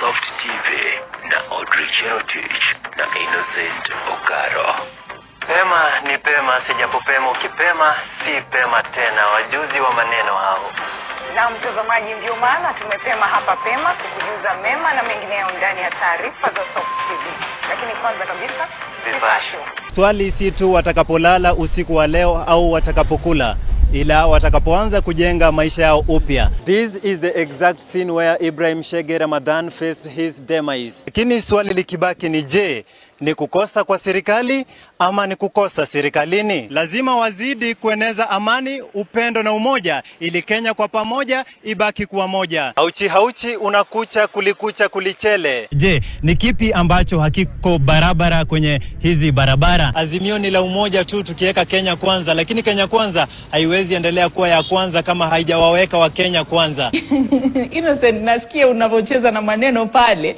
Soft TV na Audrey Cherotich na Innocent Okaro. Pema ni pema, sijapopema ukipema si pema tena, wajuzi wa maneno hao. Na mtazamaji, ndio maana tumepema hapa pema kukujuza mema na mengineyo ndani ya taarifa za Soft TV. Lakini kwanza kabisa, vipasho. Swali si tu watakapolala usiku wa leo au watakapokula, ila watakapoanza kujenga maisha yao upya. This is the exact scene where Ibrahim Chege Ramadhan faced his demise. Lakini swali likibaki ni je, ni kukosa kwa serikali ama ni kukosa serikalini? Lazima wazidi kueneza amani, upendo na umoja ili Kenya kwa pamoja ibaki kuwa moja. Hauchi unakucha kulikucha kulichele. Je, ni kipi ambacho hakiko barabara kwenye hizi barabara? Azimio ni la umoja tu tukiweka Kenya kwanza, lakini Kenya kwanza haiwezi endelea kuwa ya kwanza kama haijawaweka wa Kenya kwanza. Innocent, nasikia unavocheza na maneno pale.